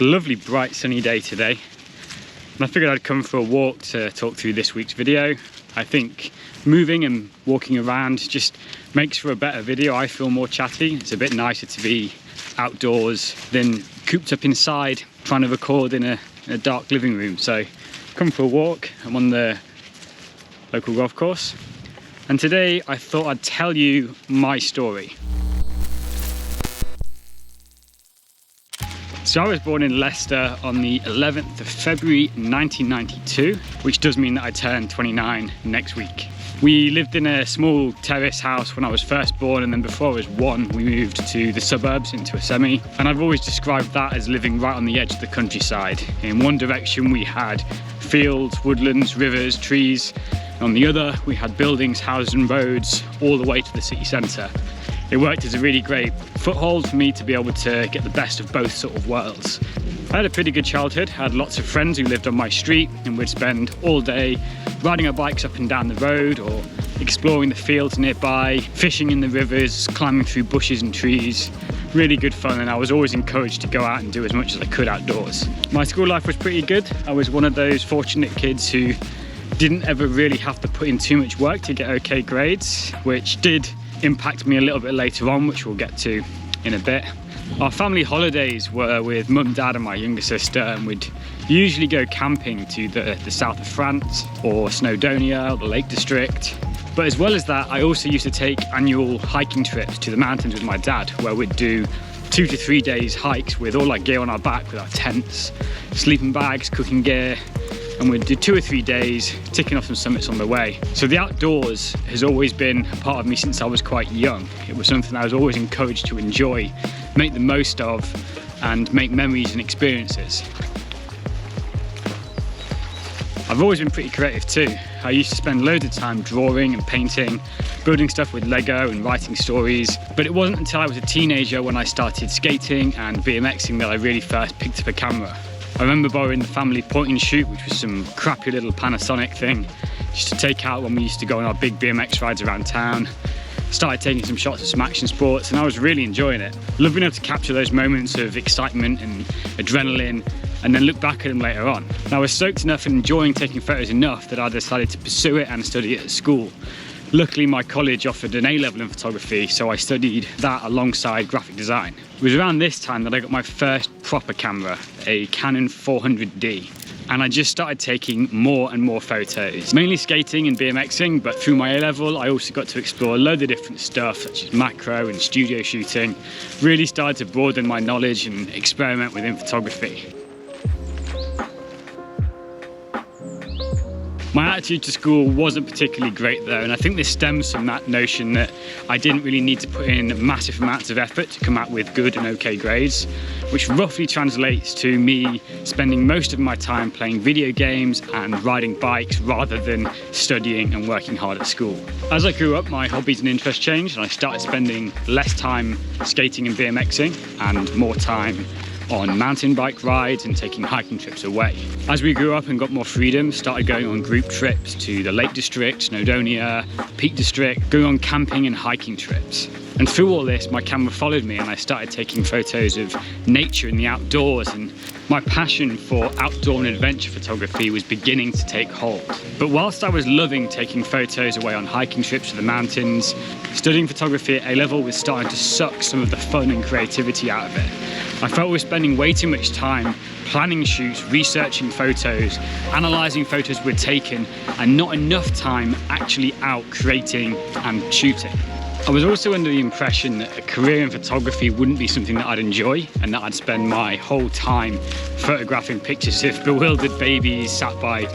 a lovely bright sunny day today, and I figured I'd come for a walk to talk through this week's video. I think moving and walking around just makes for a better video. I feel more chatty. It's a bit nicer to be outdoors than cooped up inside trying to record in a dark living room. So come for a walk. I'm on the local golf course, and today I thought I'd tell you my story. So I was born in Leicester on the 11th of February 1992, which does mean that I turn 29 next week. We lived in a small terrace house when I was first born, and then before I was 1 we moved to the suburbs into a semi, and I've always described that as living right on the edge of the countryside. In one direction we had fields, woodlands, rivers, trees. On the other we had buildings, houses and roads all the way to the city centre. It worked as a really great foothold for me to be able to get the best of both sort of worlds. I had a pretty good childhood. I had lots of friends who lived on my street, and we'd spend all day riding our bikes up and down the road, or exploring the fields nearby, fishing in the rivers, climbing through bushes and trees. Really good fun, and I was always encouraged to go out and do as much as I could outdoors. My school life was pretty good. I was one of those fortunate kids who didn't ever really have to put in too much work to get okay grades, which did impact me a little bit later on, which we'll get to in a bit. Our family holidays were with mum, dad and my younger sister, and we'd usually go camping to the south of France or Snowdonia or the Lake District. But as well as that, I also used to take annual hiking trips to the mountains with my dad, where we'd do 2 to 3 days hikes with all our gear on our back, with our tents, sleeping bags, cooking gear, and we'd do 2 or 3 days, ticking off some summits on the way. So the outdoors has always been a part of me since I was quite young. It was something I was always encouraged to enjoy, make the most of, and make memories and experiences. I've always been pretty creative too. I used to spend loads of time drawing and painting, building stuff with Lego and writing stories. But it wasn't until I was a teenager when I started skating and BMXing that I really first picked up a camera. I remember borrowing the family point and shoot, which was some crappy little Panasonic thing, just to take out when we used to go on our big BMX rides around town. Started taking some shots of some action sports, and I was really enjoying it. Love being able to capture those moments of excitement and adrenaline, and then look back at them later on. And I was stoked enough and enjoying taking photos enough that I decided to pursue it and study it at school. Luckily, my college offered an A-level in photography, so I studied that alongside graphic design. It was around this time that I got my first proper camera, a Canon 400D. And I just started taking more and more photos, mainly skating and BMXing, but through my A-level I also got to explore a load of different stuff such as macro and studio shooting. Really started to broaden my knowledge and experiment within photography. My attitude to school wasn't particularly great though, and I think this stems from that notion that I didn't really need to put in massive amounts of effort to come out with good and okay grades, which roughly translates to me spending most of my time playing video games and riding bikes rather than studying and working hard at school. As I grew up, my hobbies and interests changed, and I started spending less time skating and BMXing and more time on mountain bike rides and taking hiking trips away. As we grew up and got more freedom, started going on group trips to the Lake District, Snowdonia, Peak District, going on camping and hiking trips. And through all this, my camera followed me, and I started taking photos of nature and the outdoors, and my passion for outdoor and adventure photography was beginning to take hold. But whilst I was loving taking photos away on hiking trips to the mountains, studying photography at A-level was starting to suck some of the fun and creativity out of it. I felt we were spending way too much time planning shoots, researching photos, analysing photos we'd taken, and not enough time actually out creating and shooting. I was also under the impression that a career in photography wouldn't be something that I'd enjoy, and that I'd spend my whole time photographing pictures of bewildered babies sat by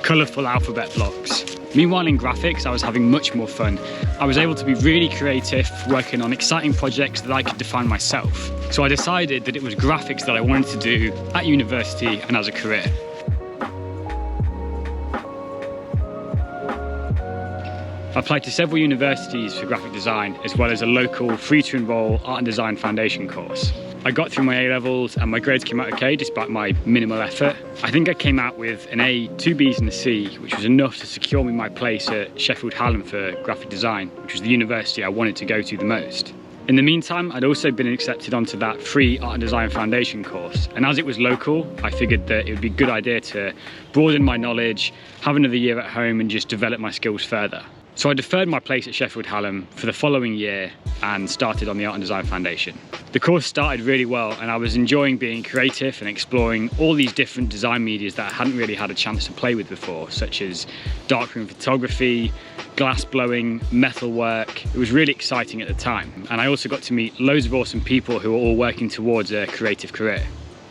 colourful alphabet blocks. Meanwhile, in graphics, I was having much more fun. I was able to be really creative, working on exciting projects that I could define myself. So I decided that it was graphics that I wanted to do at university and as a career. I applied to several universities for graphic design, as well as a local free-to-enroll art and design foundation course. I got through my A-levels and my grades came out okay despite my minimal effort. I think I came out with an A, 2 Bs and a C, which was enough to secure me my place at Sheffield Hallam for graphic design, which was the university I wanted to go to the most. In the meantime, I'd also been accepted onto that free art and design foundation course, and as it was local, I figured that it would be a good idea to broaden my knowledge, have another year at home and just develop my skills further. So I deferred my place at Sheffield Hallam for the following year and started on the Art and Design Foundation. The course started really well and I was enjoying being creative and exploring all these different design medias that I hadn't really had a chance to play with before, such as darkroom photography, glass blowing, metalwork. It was really exciting at the time. And I also got to meet loads of awesome people who were all working towards a creative career.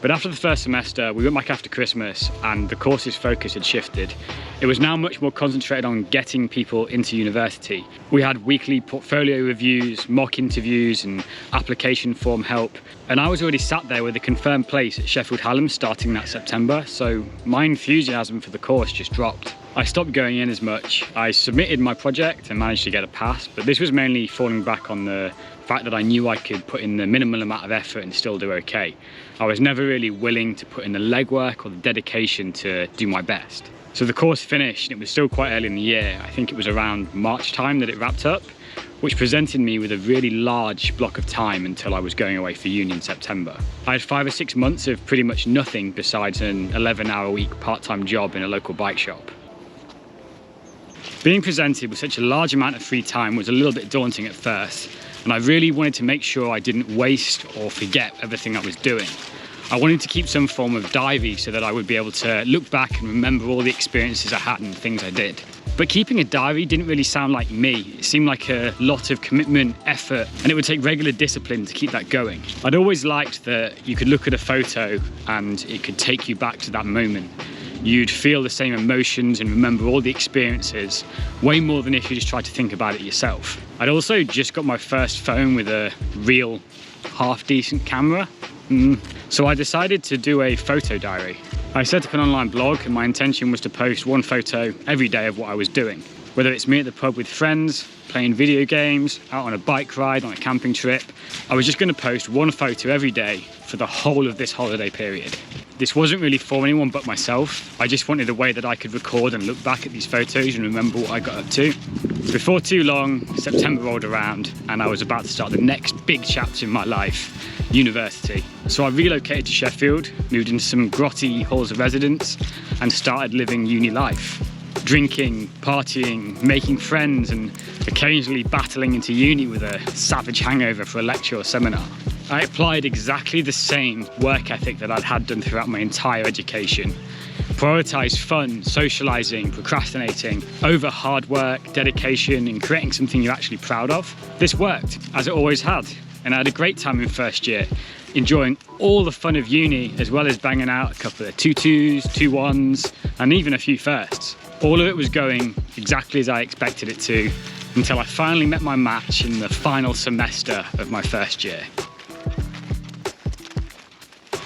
But after the first semester, we went back after Christmas and the course's focus had shifted. It was now much more concentrated on getting people into university. We had weekly portfolio reviews, mock interviews and application form help. And I was already sat there with a confirmed place at Sheffield Hallam starting that September, so my enthusiasm for the course just dropped. I stopped going in as much. I submitted my project and managed to get a pass, but this was mainly falling back on the fact that I knew I could put in the minimal amount of effort and still do okay. I was never really willing to put in the legwork or the dedication to do my best. So the course finished, and it was still quite early in the year. I think it was around March time that it wrapped up, which presented me with a really large block of time until I was going away for uni in September. I had 5 or 6 months of pretty much nothing besides an 11-hour-a-week part-time job in a local bike shop. Being presented with such a large amount of free time was a little bit daunting at first, and I really wanted to make sure I didn't waste or forget everything I was doing. I wanted to keep some form of diary so that I would be able to look back and remember all the experiences I had and things I did. But keeping a diary didn't really sound like me. It seemed like a lot of commitment, effort, and it would take regular discipline to keep that going. I'd always liked that you could look at a photo and it could take you back to that moment. You'd feel the same emotions and remember all the experiences way more than if you just tried to think about it yourself. I'd also just got my first phone with a real half-decent camera. So I decided to do a photo diary. I set up an online blog and my intention was to post one photo every day of what I was doing. Whether it's me at the pub with friends, playing video games, out on a bike ride, on a camping trip, I was just going to post one photo every day for the whole of this holiday period. This wasn't really for anyone but myself. I just wanted a way that I could record and look back at these photos and remember what I got up to. Before too long, September rolled around and I was about to start the next big chapter in my life, university. So I relocated to Sheffield, moved into some grotty halls of residence and started living uni life. Drinking, partying, making friends and occasionally battling into uni with a savage hangover for a lecture or seminar. I applied exactly the same work ethic that I'd had done throughout my entire education. Prioritised fun, socialising, procrastinating over hard work, dedication and creating something you're actually proud of. This worked, as it always had, and I had a great time in first year, enjoying all the fun of uni as well as banging out a couple of 2-2s, 2-1s and even a few firsts. All of it was going exactly as I expected it to until I finally met my match in the final semester of my first year.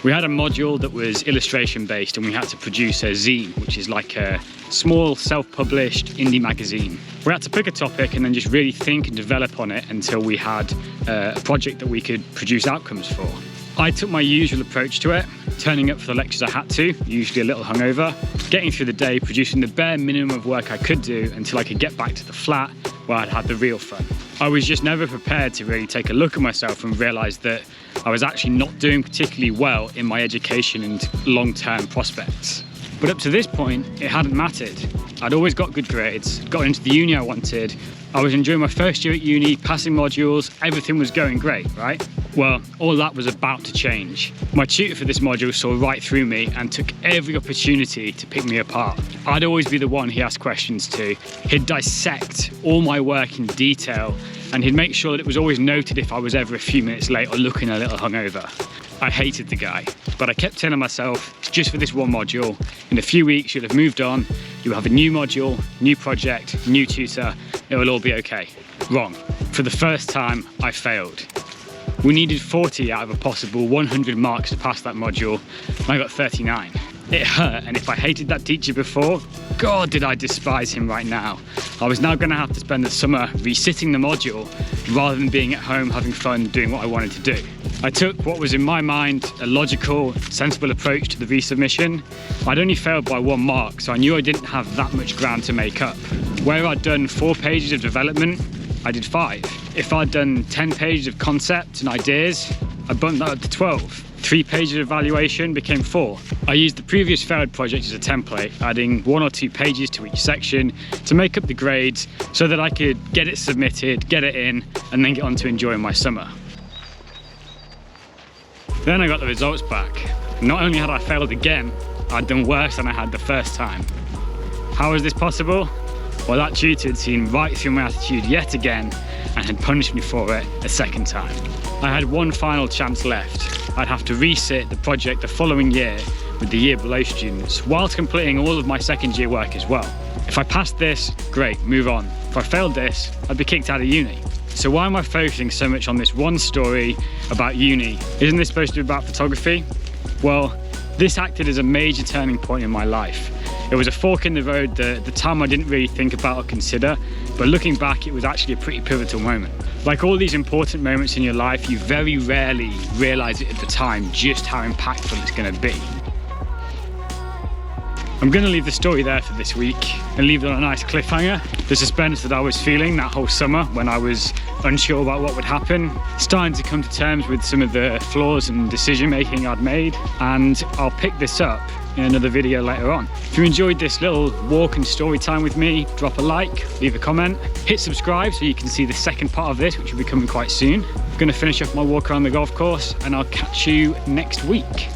We had a module that was illustration based and we had to produce a zine, which is like a small self-published indie magazine. We had to pick a topic and then just really think and develop on it until we had a project that we could produce outcomes for. I took my usual approach to it, turning up for the lectures I had to, usually a little hungover, getting through the day, producing the bare minimum of work I could do until I could get back to the flat where I'd had the real fun. I was just never prepared to really take a look at myself and realise that I was actually not doing particularly well in my education and long-term prospects. But up to this point, it hadn't mattered. I'd always got good grades, got into the uni I wanted, I was enjoying my first year at uni, passing modules, everything was going great, right? Well, all that was about to change. My tutor for this module saw right through me and took every opportunity to pick me apart. I'd always be the one he asked questions to. He'd dissect all my work in detail and he'd make sure that it was always noted if I was ever a few minutes late or looking a little hungover. I hated the guy, but I kept telling myself, it's just for this one module. In a few weeks, you'll have moved on, you'll have a new module, new project, new tutor, it will all be okay. Wrong. For the first time, I failed. We needed 40 out of a possible 100 marks to pass that module, and I got 39. It hurt, and if I hated that teacher before, God, did I despise him right now. I was now going to have to spend the summer resitting the module rather than being at home having fun doing what I wanted to do. I took what was in my mind a logical, sensible approach to the resubmission. I'd only failed by 1 mark, so I knew I didn't have that much ground to make up. Where I'd done 4 pages of development, I did 5. if I'd done 10 pages of concept and ideas, I bumped that up to 12. 3 pages of evaluation became 4. I used the previous failed project as a template, adding 1 or 2 pages to each section to make up the grades so that I could get it submitted, get it in, and then get on to enjoying my summer. Then I got the results back. Not only had I failed again, I'd done worse than I had the first time. How was this possible? Well, that tutor had seen right through my attitude yet again and had punished me for it a second time. I had one final chance left. I'd have to resit the project the following year with the year below students, whilst completing all of my second year work as well. If I passed this, great, move on. If I failed this, I'd be kicked out of uni. So why am I focusing so much on this one story about uni? Isn't this supposed to be about photography? Well, this acted as a major turning point in my life. It was a fork in the road that at the time I didn't really think about or consider, but looking back, it was actually a pretty pivotal moment. Like all these important moments in your life, you very rarely realize it at the time just how impactful it's going to be. I'm going to leave the story there for this week and leave it on a nice cliffhanger. The suspense that I was feeling that whole summer when I was unsure about what would happen, starting to come to terms with some of the flaws and decision making I'd made, and I'll pick this up in another video later on. If you enjoyed this little walk and story time with me, drop a like, leave a comment, hit subscribe so you can see the second part of this, which will be coming quite soon. I'm going to finish off my walk around the golf course and I'll catch you next week.